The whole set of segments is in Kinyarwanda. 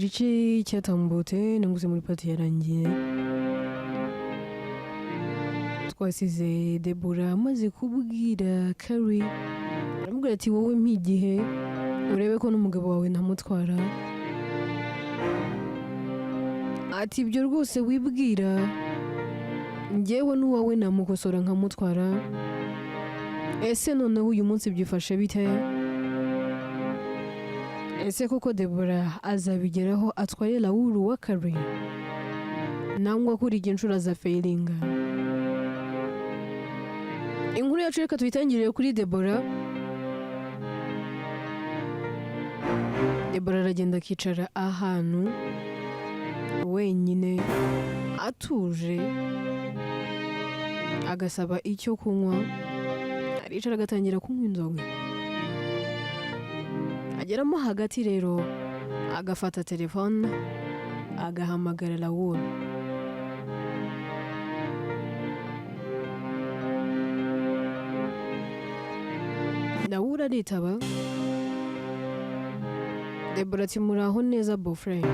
igice cyatambutse nunguze muri pati yarangiye twasize Debora amaze kubwira Kari aramubwira ati wowe mpigihe urebe ko n'umugabo wawe ntamutwara ati ibyo rwose wibwira njyewe n'uwawe namukosora nkamutwara ese noneho uyu munsi byifashe bite ese koko Debora azabigeraho atwaye Lauru wa Kari nangwa kuri inshuro za failinga inkuru yacu reka tuyitangirire kuri Debora aragenda akicara ahantu wenyine atuje agasaba icyo kunywa aricara agatangira kunywa inzoga ageramo hagati rero agafata telefone agahamagara Lauru aritaba Debora ati muraho neza boyfriend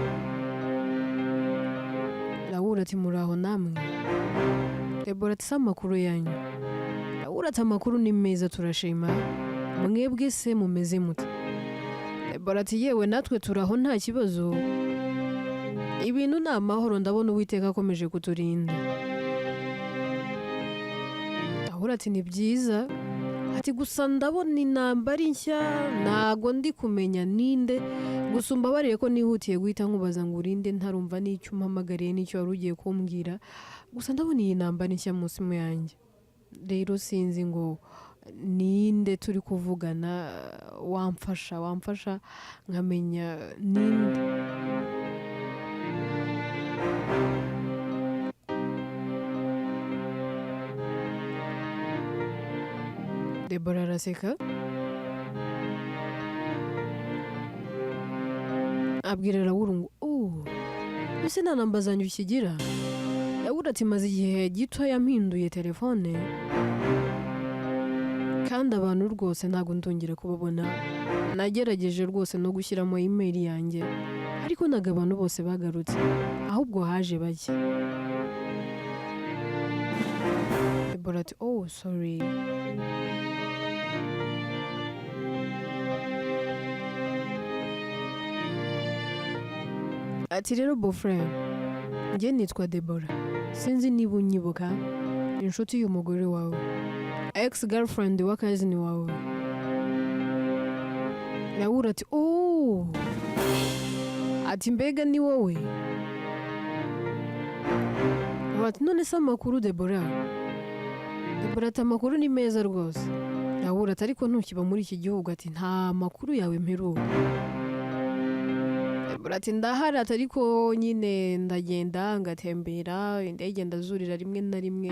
Lauru ati muraho namwe Debora ati amakuru yanyu Lauru ati amakuru ni meza turashima mwebwe se mumeze mute Debora ati yewe natwe turaho nta kibazo ibintu ni amahoro ndabona Uwiteka akomeje kuturinda Lauru ati ni byiza ati gusa ndabona intambara nshya ntago ndi kumenya ninde gusa mbabariye ko nihutiye guhita nkubaza ngo urinde ntarumva n'icyo umpamagariye n'icyo wari ugiye kumbwira gusa ndabona iyi ntambara nshya munsi mu yanjye rero sinzi ngo ninde turi kuvugana wamfasha nkamenya ninde Debora araseka abwira Lauru ngo ese nta namba zanyu ukigira Lauru ati maze igihe gito yampinduye telefone kandi abantu rwose ntago ndongera kubabona nagerageje rwose no gushyiramo email yanjye ariko ntago abantu bose bagarutse ahubwo haje bake Debora ati sorry ati rero boyfriend njye nitwa Debora sinzi niba unyibuka inshuti y'umugore wawe ex girlfriend wa cousin wawe Lauru ati ati mbega ni wowe ati none se amakuru Debora ati amakuru ni meza rwose Lauru ati ariko ntukiba muri iki gihugu ati nta makuru yawe mperuka ati ndahari ariko nyine ndagenda ngatembera indege ndazurira rimwe na rimwe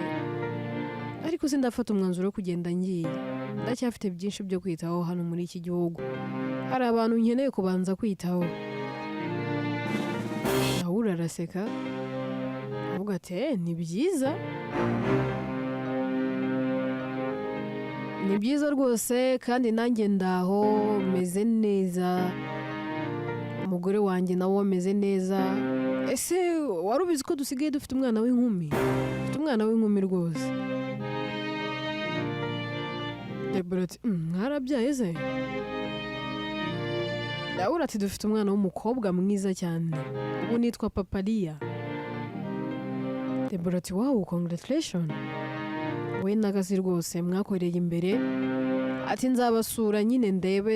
ariko sindafata umwanzuro wo kugenda ngiye ndacyafite byinshi byo kwitaho hano muri iki gihugu hari abantu nkeneye kubanza kwitaho Lauru araseka avuga ati ni byiza rwose kandi nanjye ndaho meze neza umugore wanjye nawe ameze neza ese wari ubizi ko dusigaye dufite umwana w'inkumi rwose Debora ati mwarabyaye se Lauru ati dufite umwana w'umukobwa mwiza cyane ubu nitwa Papariya Debora ati wow congratulations we nagazi rwose mwakoreye imbere ati nzabasura nyine ndebe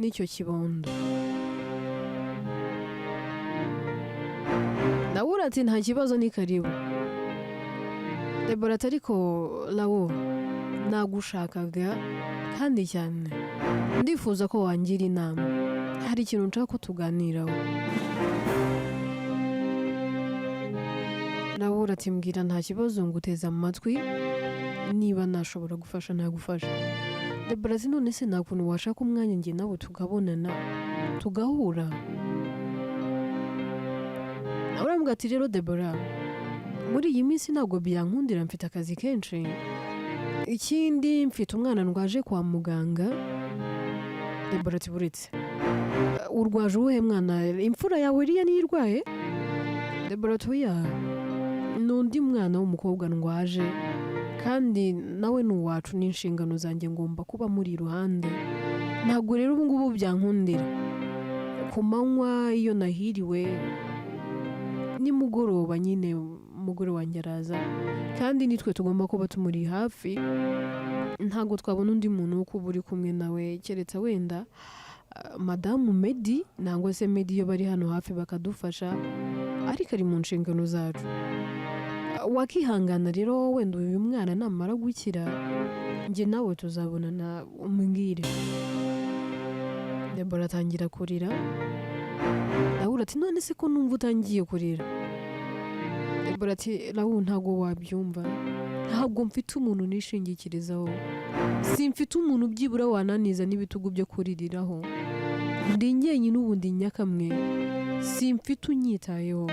n'icyo kibondo Lauru ati nta kibazo ni karibu Debora ati ariko Lauru nagushakaga kandi cyane ndifuza ko wangira inama hari ikintu nshaka ko tuganiraho Lauru ati mbwira nta kibazo nguteza amatwi niba nashobora gufasha nagufasha Debora ati none se nta kuntu washaka umwanya njye nawe tukabonana tugahura Lauru ati rero Debora muri iyi minsi ntabwo byankundira mfite akazi kenshi ikindi mfite umwana ndwaje kwa muganga Debora ati buretse urwaje uwuhe mwana, imfura yawe iriya niyo irwaye? Debora ati oya, n'undi mwana w'umukobwa ndwaje kandi nawe ni uwacu, n'inshingano zanjye ngomba kuba muri iruhande. Ntabwo rero ubu ngubu byankundira. Ku manywa iyo nahiriwe, nimugoroba nyine umugore wanjye araza kandi nitwe tugomba kuba tumuri hafi. Ntabwo twabona undi muntu wo kuba uri kumwe nawe keretse wenda madamu Medi nangwa se Medi iyo bari hano hafi bakadufasha, ariko ari mu nshingano zacu. Wakihangana rero wenda uyu mwana namara gukira njye nawe tuzabonana umbwire. Debora atangira kurira. Raul ati none se ko numva utangiye kurira? Debora ati Raul ntabwo wabyumva, ntabwo mfite umuntu nishingikirizaho, simfite umuntu byibura wananiza n'ibitugu byo kuririraho. Ndi njyenyine ubu ndi nyakamwe, simfite unyitayeho.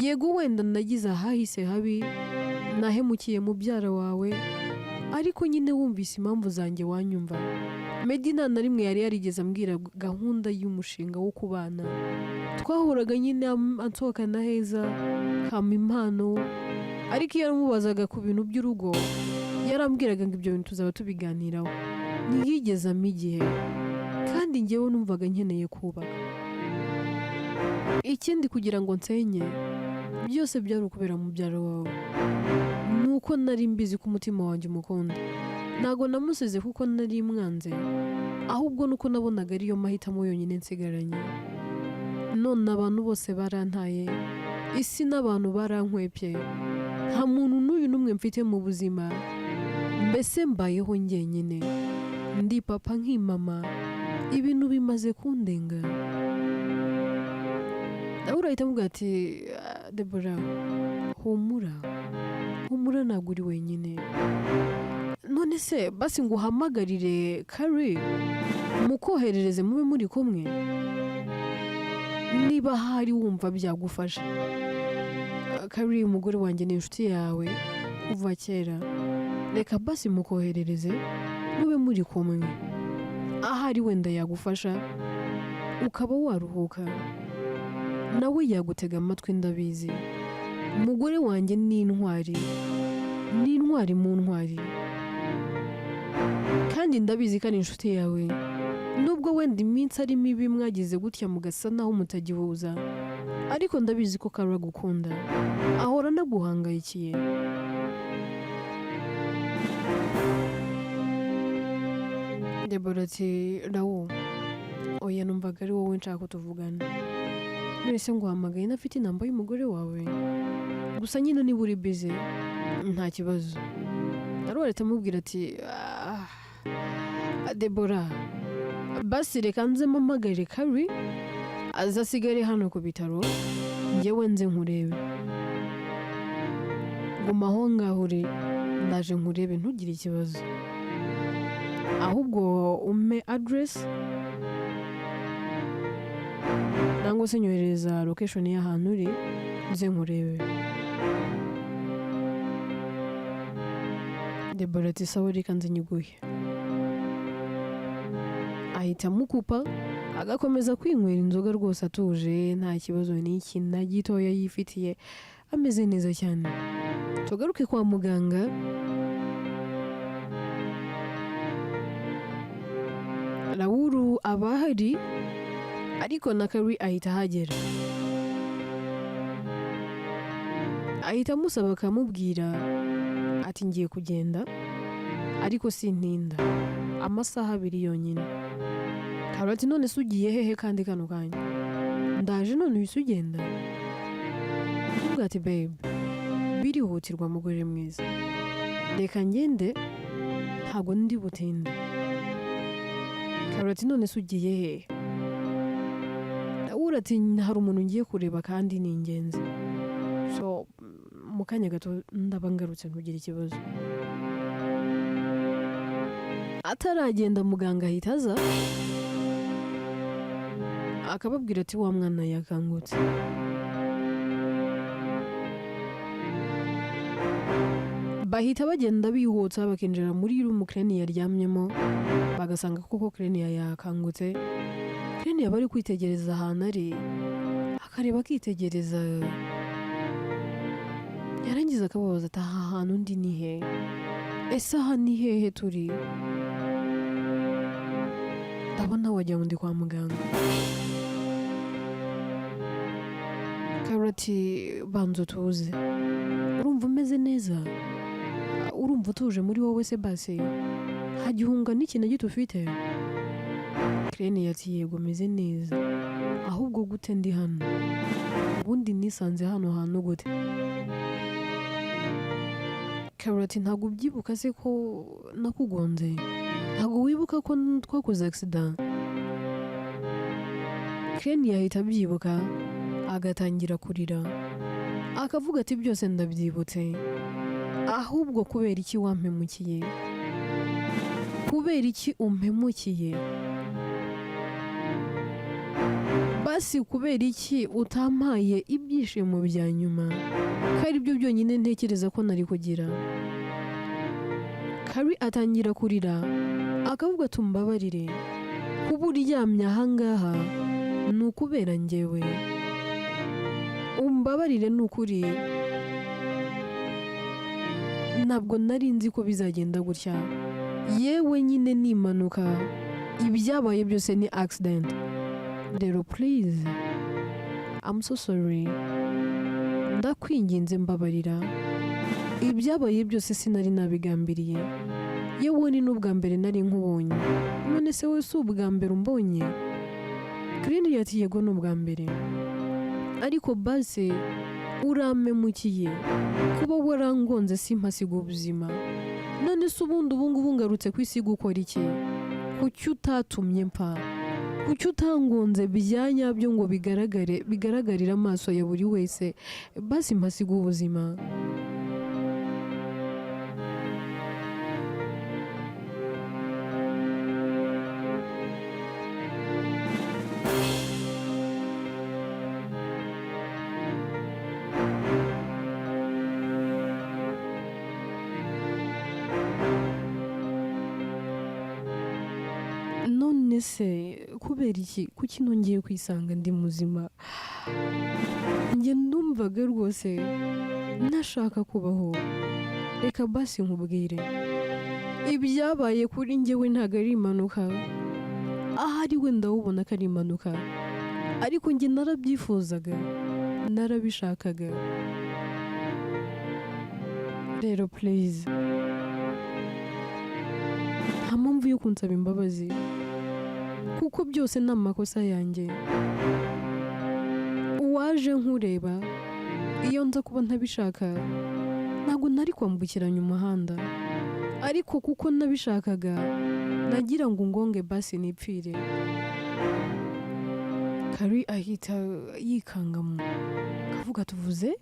Yego wenda nagize ahahise habi, nahemukiye mubyara wawe, ariko nyine wumvise impamvu zanjye wanyumva. Medina na rimwe yari yarigeze ambwira gahunda y'umushinga wo kubana. Twahuraga nyine ansohokana heza, kama impano, ariko iyo aramubazaga ku bintu by'urugo yarambwiraga ngo ibyo bintu tuzaba tubiganiraho. Ntiyigezamo igihe kandi njyewe numvaga nkeneye kubaka. Ikindi kugira ngo nsenye byose byari ukubera mubyara wawe, nuko nari mbizi ko umutima wanjye umukunda. Ntago namusize kuko nari mwanze, ahubwo nuko nabonaga ariyo mahitamo yonyine nsigaranye. None abantu bose barantaye, isi n'abantu barankwepye, nta muntu n'uyu n'umwe mfite mu buzima. Mbese mbayeho njyenyine, ndi papa nk'imama, ibintu bimaze kundenga. Raul ahita avuga ati Debora humura, humura ntabwo uri wenyine. None se basi ngo uhamagarire Kari mukoherereze mube muri kumwe, niba hari wumva byagufasha. Kari umugore wanjye ni inshuti yawe kuva kera, reka basi mukoherereze mube muri kumwe, ahari wenda yagufasha ukaba waruhuka, nawe yagutega amatwi. Ndabizi umugore wanjye ni intwari, ni intwari mu ntwari, kandi ndabizi ko ari inshuti yawe. Nubwo wenda iminsi ari mibi mwagize gutya mugasa naho mutagihuza, ariko ndabizi ko Kari agukunda, ahora anaguhangayikiye. Debora ati Raul oya, numvaga ari wowe nshaka tuvugana. None se nguhamagaye nafite inamba y'umugore wawe? Gusa nyine niba uri busy nta kibazo. Raul ahita amubwira ati Debora basi reka nze mpamagare Kari azasigare hano ku bitaro, njyewe nze nkurebe. Guma aho ngaho uri, ndaje nkurebe ntugire ikibazo, ahubwo umpe address nangwa se nyohereza location y'ahantu uri nze nkurebe. Debora ati sawa reka nze nyiguhe. Ahita amukupa agakomeza kwinywera inzoga rwose atuje, nta kibazo n'iki na gitoya yifitiye, ameze neza cyane. Tugaruke kwa muganga. Raul aba ahari, ariko na Kari ahita ahagera. Ahita amusaba akamubwira ati ngiye kugenda ariko sintinda, amasaha 2 yonyine. Kari ati none se ugiye hehe kandi kano kanya? Ndaje none uhise ugenda? Avuga ati babe birihutirwa mugore mwiza, reka ngende ntago ndi butinde. Kari ati none se ugiye hehe? Raul ati hari umuntu ngiye kureba kandi ni ingenzi, so mu kanya gato ndaba ngarutse ntugire ikibazo. Ataragenda muganga ahita aza akababwira ati wa mwana yakangutse. Bahita bagenda bihutsa bakinjira muri room Kreni yaryamyemo, bagasanga koko Kreni yakangutse Kirene yaba ari kwitegereza ahantu ari, akareba akitegereza, yarangiza akababaza ati aha hantu ndi ni he? Ese aha ni hehe turi? Ndabona wagira ngo ndi kwa muganga. Karoti banza utuze, urumva umeze neza? Urumva utuje muri wowe se basi? Hagihunga n'ikintu gito ufite? Kirene yati yego meze neza, ahubwo gute ndi hano? Ubundi nisanze hano hantu gute? Karoti ntabwo ubyibuka se ko nakugonze? Ntabwo wibuka ko twakoze accident? Kirene yahita abyibuka agatangira kurira, akavuga ati byose ndabyibutse, ahubwo kubera iki wampemukiye? Kubera iki umpemukiye? Basi kubera iki utampaye ibyishimo bya nyuma? Ko ari byo byonyine ntekereza ko nari kugira. Kari atangira kurira, akavuga tumbabarire, kuba uryamye ahangaha ni ukubera njyewe. Umbabarire ni ukuri, ntabwo nari nzi ko bizagenda gutya. Yewe nyine ni impanuka, ibyabaye byose ni accident. Rero please, I'm so sorry. Ndakwinginze mbabarira, ibyabaye byose sinari nabigambiriye. Yewe ni n'ubwa mbere nari nkubonye. None se wowe si ubwa mbere umbonye? Kirene yati yego ni ubwa mbere, ariko basi urampemukiye. Kuba warangonze simpasiga ubuzima. None se ubundi ubungubu ngarutse ku isi gukora iki? Kuki utatumye mpfa? Kuki utangonze bya nyabyo ngo bigaragarire amaso ya buri wese? Basi mpasiga ubuzima. None se kubera iki? Kuki nongeye kwisanga ndi muzima? Njye ndumvaga rwose ntashaka kubaho. Reka basi nkubwire, ibyabaye kuri njyewe ntabwo ari impanuka. Ahari wenda ubona ko ari impanuka, ariko njye narabyifuzaga, narabishakaga. Rero please, nta mpamvu yo kunsaba imbabazi, kuko byose ni amakosa yanjye. Uwaje nkureba, iyo nza kuba ntabishaka ntabwo nari kwambukiranya umuhanda, ariko kuko nabishakaga nagira ngo ngonge basi nipfire. Kari ahita yikangamo, akavuga tuvuze?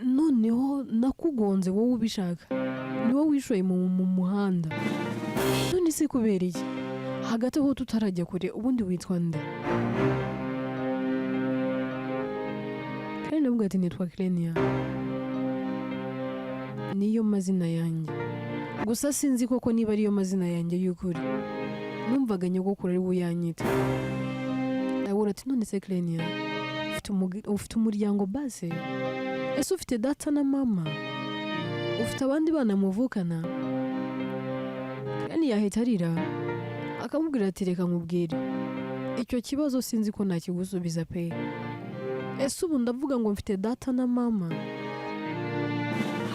Noneho nakugonze wowe ubishaka, ni wowe wishoye mu muhanda. None se kubera iki? Hagati aho tutarajya kure, ubundi witwa nde? Kandi navuga ati nitwa Kirene, niyo mazina yanjye. Gusa sinzi koko niba ariyo mazina yanjye y'ukuri. Numvaga nyogokuru ari we yanyita. Ndabona ati none se Kirene, ufite umuryango base? Ese ufite data na mama? Ufite abandi bana muvukana? Kirene yahita arira, akamubwira ati reka nkubwire, icyo kibazo sinzi ko nakigusubiza pe. Ese ubu ndavuga ngo mfite data na mama?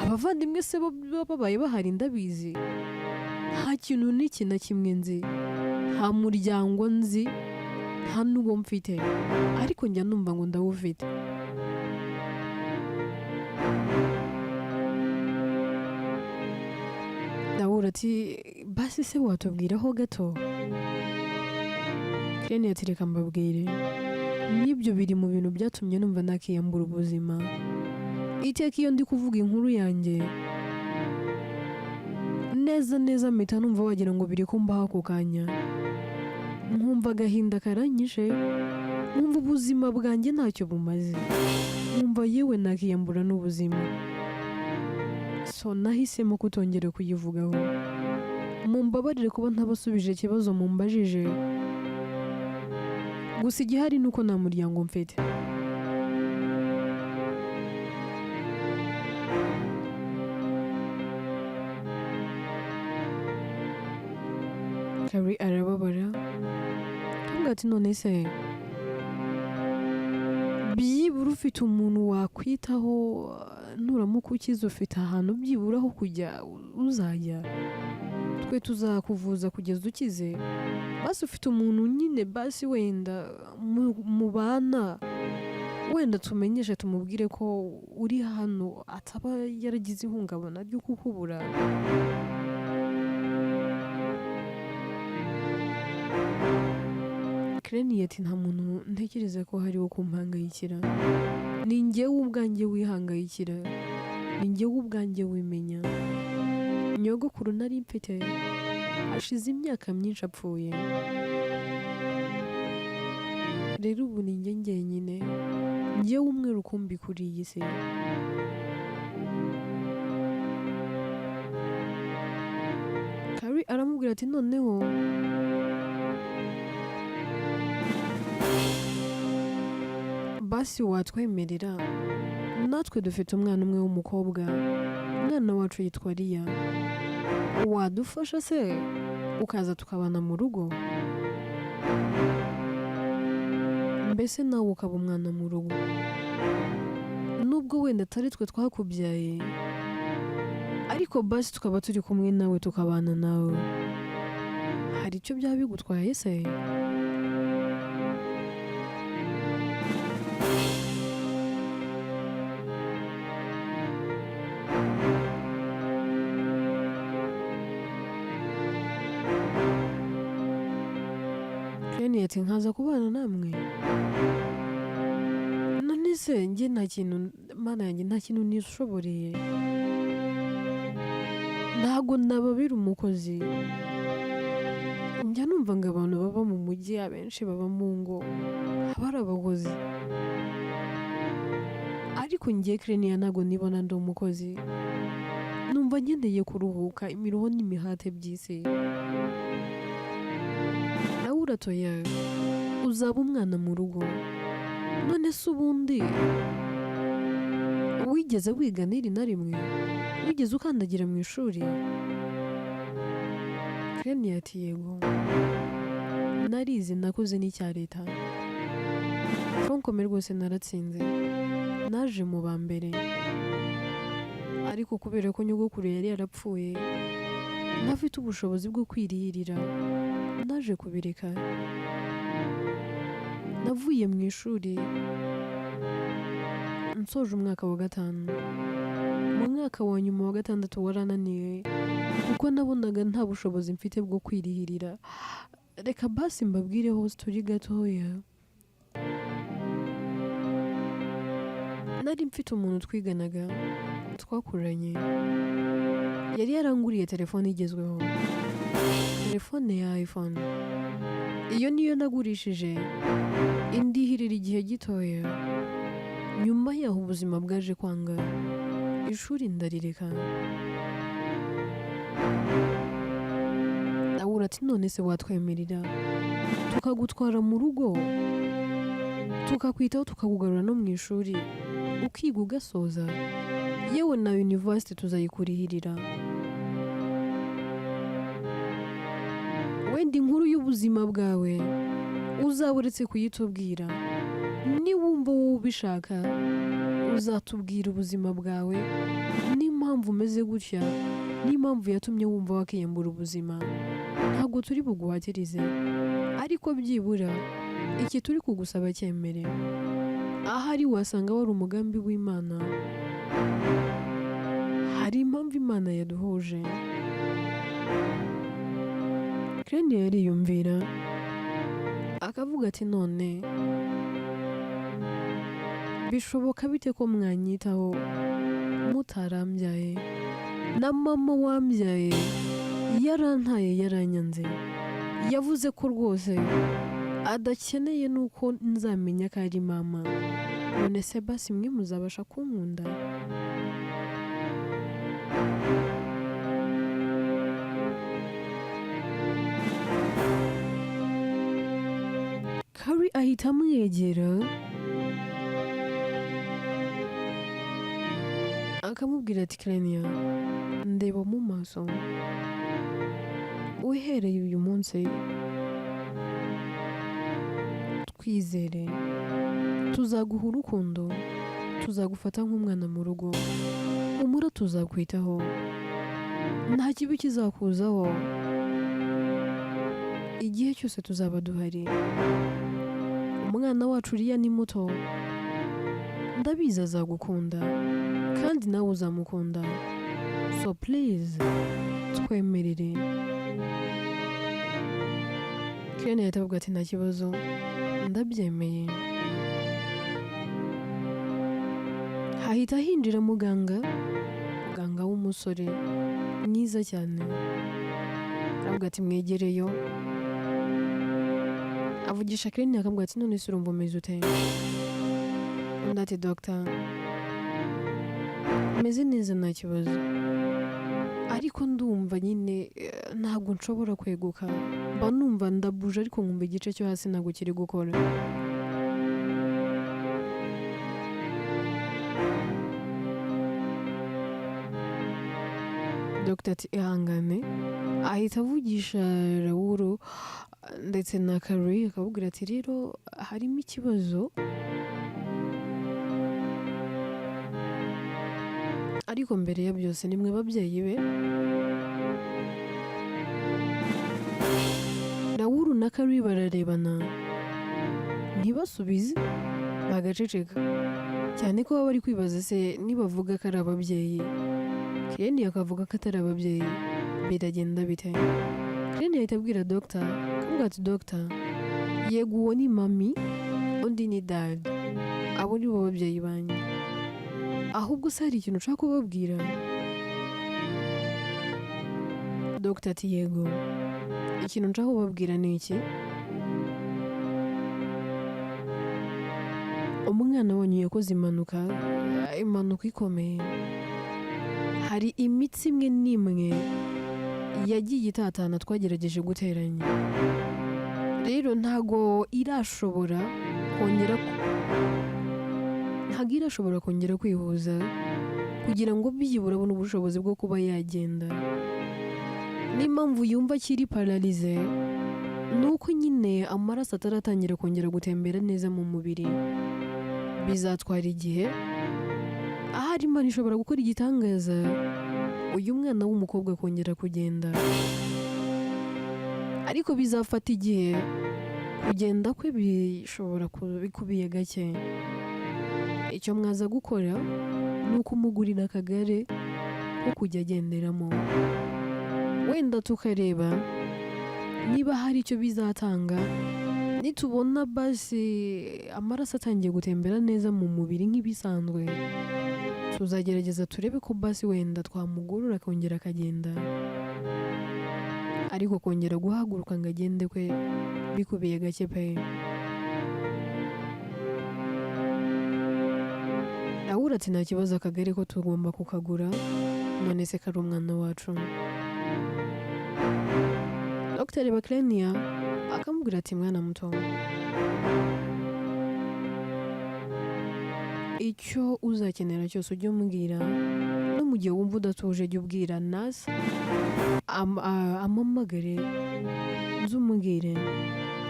Abavandimwe se bo babaye bahari ndabizi? Nta kintu n'iki na kimwe nzi, nta muryango nzi, nta n'uwo mfite, ariko njya numva ngo ndawufite. Ndabura ati basi se watubwiraho gato? Kirene ati reka mbabwire, n'ibyo biri mu bintu byatumye numva nakiyambura ubuzima. Iteka iyo ndi kuvuga inkuru yanjye, neza neza mpita numva wagira ngo biri kumbaho ako kanya. Nkumva agahinda karanyishe, nkumva ubuzima bwanjye ntacyo bumaze, nkumva yewe nakiyambura n'ubuzima. So nahisemo kutongera kuyivugaho. mumbabarire kuba ntabasubije ikibazo mumbajije, gusa igihari ni uko nta muryango mfite. Kari arababara avuga ati none se byibura ufite umuntu wakwitaho, nuramuka ukize ufite ahantu byibura aho kujya uzajya, twe tuzakuvuza kugeza ukize. Basi ufite umuntu nyine basi wenda mubana, wenda tumenyeshe tumubwire ko uri hano, ataba yaragize ihungabana ryo kukubura. Kreni ati nta muntu ntekereza ko hariho kumpangayikira, ni njyewe ubwanjye wihangayikira, ni njyewe ubwanjye wimenya. Nyogokuru nari mfite hashize imyaka myinshi apfuye, rero ubu ni njye njyenyine, njyewe umwe rukumbi kuri iyi si. Kari aramubwira ati noneho basi watwemerera, natwe dufite umwana umwe w'umukobwa, umwana wacu yitwa Liya, wadufasha se ukaza tukabana mu rugo, mbese nawe ukaba umwana mu rugo, nubwo wenda atari twe twakubyaye, ariko basi tukaba turi kumwe nawe tukabana nawe. Hari icyo byaba bigutwaye se? Kreni ati nkaza kubana namwe, none se njye nta kintu, mana yanjye nta kintu nishoboreye, ntago nababera umukozi. Njya numva ngo abantu baba mu mujyi abenshi baba mu ngo aba ari abakozi, ariko njye Kreni ntago nibona ndi umukozi, numva ngendeye kuruhuka imiruho n'imihate by'isi. Nawe uratoya uzaba umwana mu rugo, none se ubundi wigeze wiga n'iri na rimwe? Wigeze ukandagira mu ishuri? Kreni ati yego, narize nakoze n'icya leta, fonkome rwose naratsinze, naje mu ba mbere, ariko kubera ko nyogokuru yari yarapfuye ntafite ubushobozi bwo kwirihirira, naje kubireka. Navuye mu ishuri nsoje umwaka wa 5, mu mwaka wa nyuma wa 6 warananiwe kuko nabonaga nta bushobozi mfite bwo kwirihirira. Reka basi mbabwireho story gatoya. Nari mfite umuntu twiganaga twakuranye, yari yaranguriye telefone igezweho, telefone ya iPhone. Iyo niyo nagurishije indihirira igihe gitoya, nyuma yaho ubuzima bwaje kwanga, ishuri ndarireka. Awura ati none se watwemerera tukagutwara mu rugo, tukakwitaho, tukakugarura no mu ishuri, ukiga ugasoza, yewe na university tuzayikurihirira. Wenda inkuru y'ubuzima bwawe uzaba uretse kuyitubwira, niwumva wowe ubishaka uzatubwira ubuzima bwawe, n'impamvu umeze gutya, n'impamvu yatumye wumva wakiyambura ubuzima. Ntabwo turi buguhatirize, ariko byibura iki turi kugusaba cyemere. Ahari wasanga wari umugambi w'Imana, hari impamvu Imana yaduhuje. Kreni yariyumvira akavuga ati none bishoboka bite ko mwanyitaho mutarambyaye, na mama wambyaye yarantaye, yaranyanze, yavuze ko rwose adakeneye nuko nzamenya ko ari mama. None se basi mwe muzabasha kunkunda? Kari ahita amwegera akamubwira ati Krenia, ndeba mu maso, uhereye uyu munsi twizere, tuzaguha urukundo, tuzagufata nk'umwana mu rugo, umura tuzakwitaho, nta kibi kizakuzaho, igihe cyose tuzaba duhari. Umwana wacu uriya ni muto, ndabizi azagukunda kandi nawe uzamukunda, so please twemerere. Krenia ahita avuga ati nta kibazo, ndabyemeye. Hahita hinjira muganga w'umusore mwiza cyane, aravuga ati mwegereyo. Avugisha Krenia akavuga ati none se urumva umeze ute? Undi ati Dr, meze neza nta kibazo, ariko ndumva nyine ntabwo nshobora kweguka, mba numva ndabuje ariko nkumva igice cyo hasi ntabwo kiri gukora. Dr ati ihangane. Ahita avugisha Raoul ndetse na Kari akabubwira ati rero harimo ikibazo, ariko mbere ya byose nimwe babyeyi be. Raoul na Kari bararebana ntibasubize, bagaceceka cyane ko baba bari kwibaza se nibavuga ko ari ababyeyi, Krenia akavuga ko atari ababyeyi, biragenda bite? Krenia ahita abwira Dr akavuga ati Dr, yego uwo ni mami, undi ni dad, abo ni bo babyeyi banjye, ahubwo se hari ikintu ushaka kubabwira? Dr ati yego, ikintu nshaka kubabwira ni iki: umwana wanyu yakoze impanuka ikomeye, hari imitsi imwe n'imwe yagiye itatana twagerageje guteranya, rero ntago irashobora kongera kwihuza kugira ngo byibura abone ubushobozi bwo kuba yagenda. N'impamvu yumva akiri paralize nuko nyine amaraso ataratangira kongera gutembera neza mu mubiri. Bizatwara igihe, ahari Imana ishobora gukora igitangaza uyu mwana w'umukobwa kongera kugenda, ariko bizafata igihe, kugenda kwe bishobora bikubiye gake. Icyo mwaza gukora ni ukumugurira akagare ko kujya agenderamo, wenda tukareba niba hari icyo bizatanga. Nitubona basi amaraso atangiye gutembera neza mu mubiri nk'ibisanzwe, tuzagerageza turebe ko basi wenda twamugurura akongera akagenda, ariko kongera guhaguruka ngo agende kwe bikubiye gake pe. Raoul ati nta kibazo, akagare ko tugomba kukagura, none se kari umwana wacu. Dr Krenia akamubwira ati mwana muto, icyo uzakenera cyose ujye umbwira, no mu gihe wumva udatuje jya ubwira nasi amamagare nzumubwire,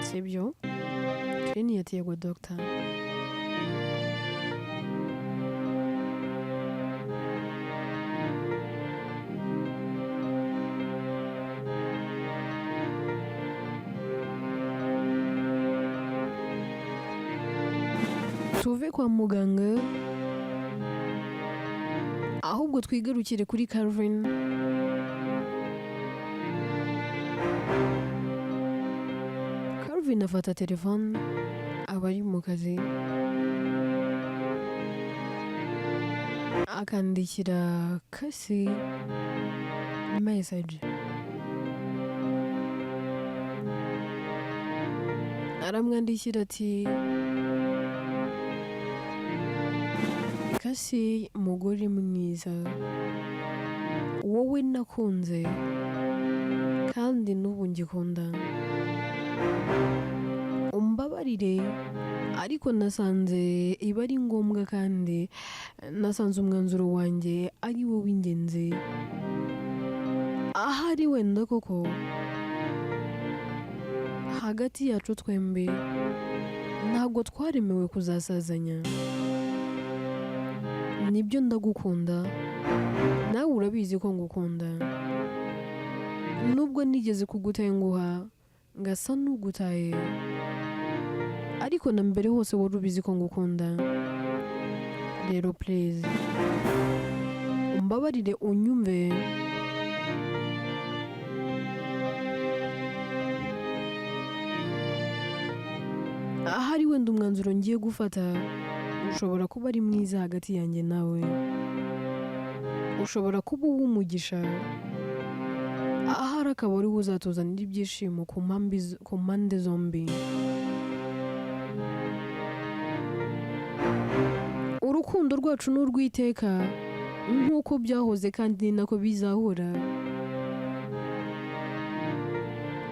sibyo? Krenia ati yego Dr. Tuve kwa muganga, ahubwo twigarukire kuri Calvin. Calvin afata telefone, aba ari mu kazi, akandikira Kasi message, aramwandikira ati Kasi mugore mwiza, wowe nakunze kandi n'ubu ngikunda, umbabarire umbabarire ariko nasanze iba ari ngombwa kandi nasanze umwanzuro wanjye ari wo w'ingenzi. Ahari wenda koko hagati yacu twembi ntabwo twaremewe kuzasazanya. Nibyo ndagukunda, nawe urabizi ko ngukunda. Nubwo nigeze kugutenguha ngasa n'ugutaye, ariko na mbere hose wari ubizi ko ngukunda. Rero please umbabarire unyumve. Ahari wenda umwanzuro ngiye gufata ushobora kuba ari mwiza hagati yanjye nawe, ushobora kuba uw'umugisha, ahari akaba ari wo uzatuzanira ibyishimo ku mpande zombi. Urukundo rwacu ni urw'iteka nk'uko byahoze kandi ni nako bizahora.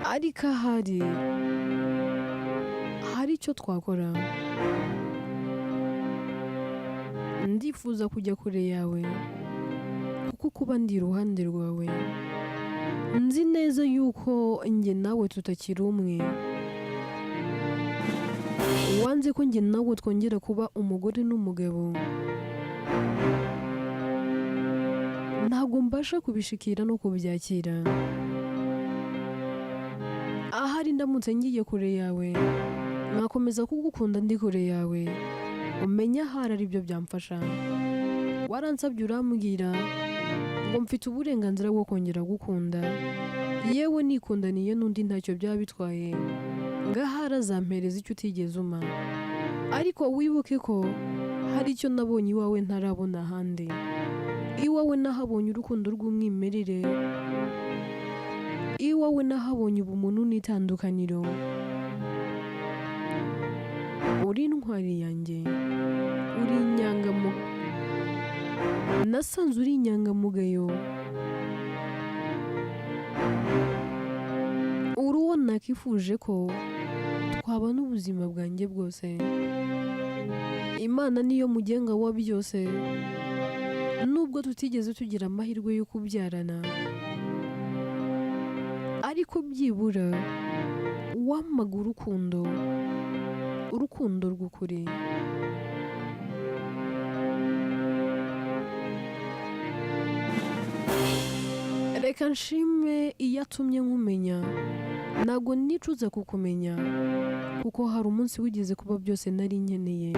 Ariko ahari icyo twakora. Ndifuza kujya kure yawe kuko kuba ndi iruhande rwawe nzi neza yuko njye nawe tutakiri umwe. Wanze ko njye nawe twongera kuba umugore n'umugabo. Ntabwo mbasha kubishikira no kubyakira. Ahari ndamutse ngiye kure yawe nkakomeza kugukunda ndi kure yawe, umenya ahari ari byo byamfasha. Waransabye urambwira ngo mfite uburenganzira bwo kongera gukunda, yewe nikundaniye n'undi ntacyo byaba bitwaye, ngahari azampereza icyo utigeze umpa. Ariko wibuke ko hari icyo nabonye iwawe ntarabona ahandi. Iwawe nahabonye urukundo rw'umwimerere, iwawe nahabonye ubumuntu n'itandukaniro. Uri intwari yanjye, uri inyangamugayo. Nasanze uri inyangamugayo, uri uwo nakifuje ko twabana ubuzima bwanjye bwose. Imana niyo mugenga wa byose, nubwo tutigeze tugira amahirwe yo kubyarana, ariko byibura wampaga urukundo rw'ukuri. Reka nshime iyo atumye nkumenya. Ntabwo nicuza kukumenya kuko hari umunsi wigeze kuba byose nari nkeneye.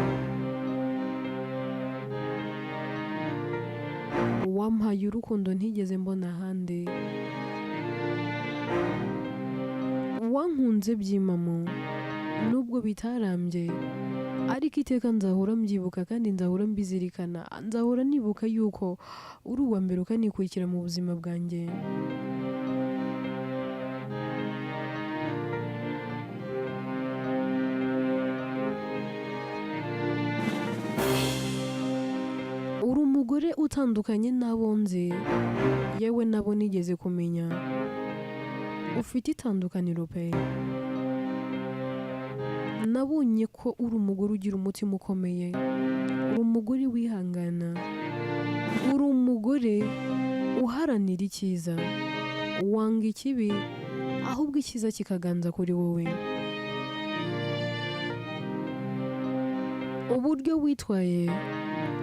Wampaye urukundo ntigeze mbona ahandi. Wankunze byimamo nubwo bitarambye, ariko iteka nzahora mbyibuka kandi nzahora mbizirikana. Nzahora nibuka yuko uri uwa mbere ukanikurikira mu buzima bwanjye. Uri umugore utandukanye n'abo nzi, yewe nabo nigeze kumenya. Ufite itandukaniro pe. Nabonye ko uri umugore ugira umutima ukomeye, uri umugore wihangana, uri umugore uharanira icyiza, wanga ikibi ahubwo icyiza kikaganza kuri wowe. Uburyo witwaye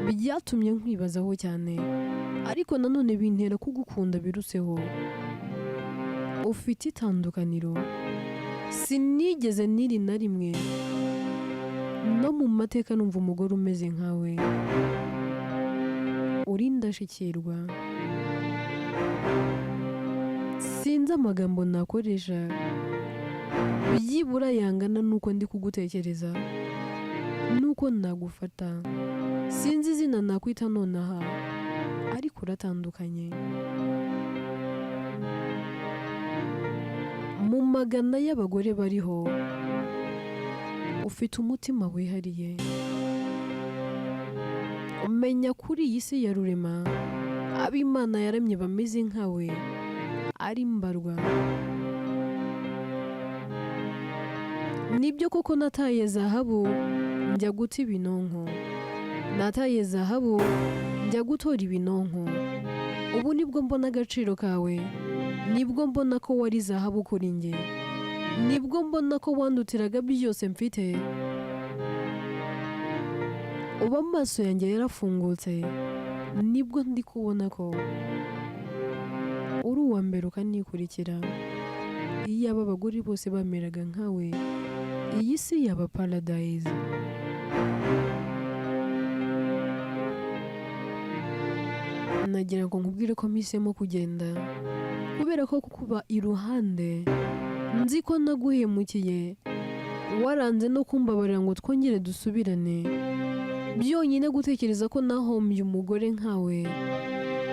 byatumye nkwibazaho cyane, ariko nanone bintera kugukunda biruseho. Ufite itandukaniro, sinigeze niri na rimwe no mu mateka numva umugore umeze nkawe. Uri indashyikirwa, sinzi amagambo nakoresha byibura yangana nuko ndi kugutekereza, nuko nagufata. Sinzi izina nakwita nonaha, ariko uratandukanye. Mu magana y'abagore bariho, ufite umutima wihariye. Umenya kuri iyi si ya rurema ab'Imana yaremye bameze nkawe ari mbarwa. nibyo koko nataye zahabu njya guta ibinonko, nataye zahabu njya gutora ibinonko. Ubu nibwo mbona agaciro kawe, nibwo mbona ko wari zahabu kuri njye, nibwo mbona ko wandutiraga byose mfite. Ubu amaso yanjye yarafungutse, nibwo ndi kubona ko uri uwa mbere ukanikurikira. Iyo aba bagore bose bameraga nkawe, iyi si yaba paradise. Nagira ngo nkubwire ko mpisemo kugenda kubera ko kuba iruhande nzi ko naguhemukiye, waranze no kumbabarira ngo twongere dusubirane. Byonyine gutekereza ko nahombye umugore nkawe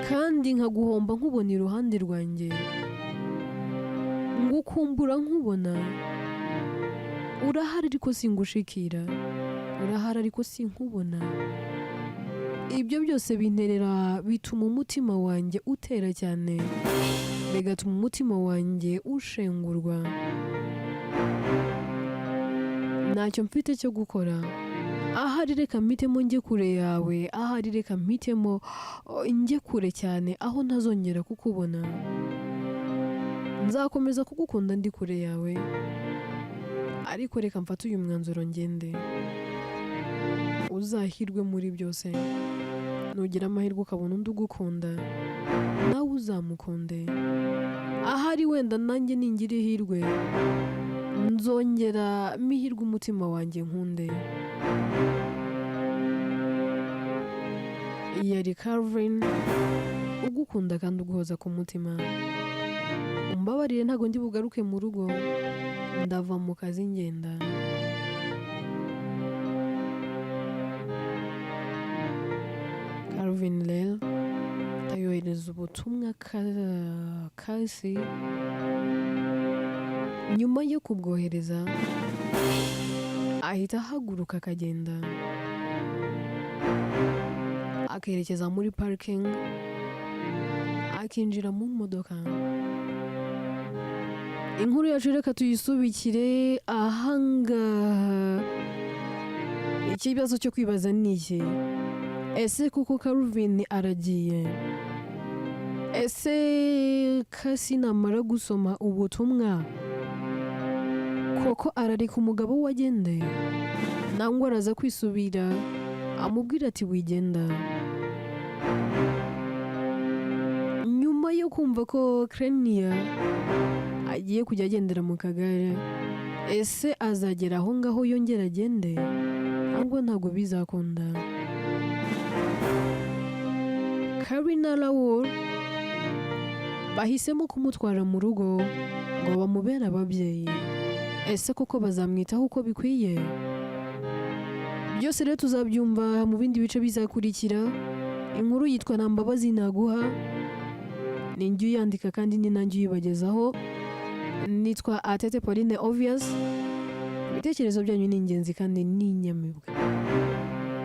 kandi nkaguhomba nkubona iruhande rwanjye, ngukumbura nkubona. Urahari ariko singushikira, urahari ariko sinkubona. Ibyo byose binterera, bituma umutima wanjye utera cyane, bigatuma umutima wanjye ushengurwa. Ntacyo mfite cyo gukora. Ahari reka mpitemo njye kure yawe, ahari reka mpitemo njye kure cyane aho ntazongera kukubona. Nzakomeza kugukunda ndi kure yawe, ariko reka mfate uyu mwanzuro ngende. Uzahirwe muri byose, nugira amahirwe ukabona undi ugukunda, nawe uzamukunde. Ahari wenda nanjye ningira ihirwe, nzongera mihirwe umutima wanjye nkunde. Yari Calvin, ugukunda kandi uguhoza ku mutima. Umbabarire ntago ndi bugaruke mu rugo, ndava mu kazi ngenda. Calvin rero tayohereza ubutumwa kasi. Nyuma yo kubwohereza ahita ahaguruka akagenda, akerekeza muri parking, akinjira mu modoka. Inkuru yacu reka tuyisubikire ahangaha. Ikibazo cyo kwibaza ni iki? Ese kuko Calvin aragiye? Ese kasi namara gusoma ubutumwa koko arareka umugabo we agende, nangwa araza kwisubira amubwira ati wigenda? Nyuma yo kumva ko Krenia agiye kujya agendera mu kagare, ese azagera aho ngaho yongera agende, nangwa ntabwo bizakunda? Karina Raoul bahisemo kumutwara mu rugo ngo bamubere ababyeyi. Ese koko bazamwitaho uko bikwiye? Byose rero tuzabyumva mu bindi bice bizakurikira. Inkuru yitwa Nta Mbabazi Naguha, ni njye uyandika kandi ni nanjye uyibagezaho. Nitwa Atete Pauline Obvious. Ibitekerezo byanyu ni ingenzi kandi ni inyamibwa.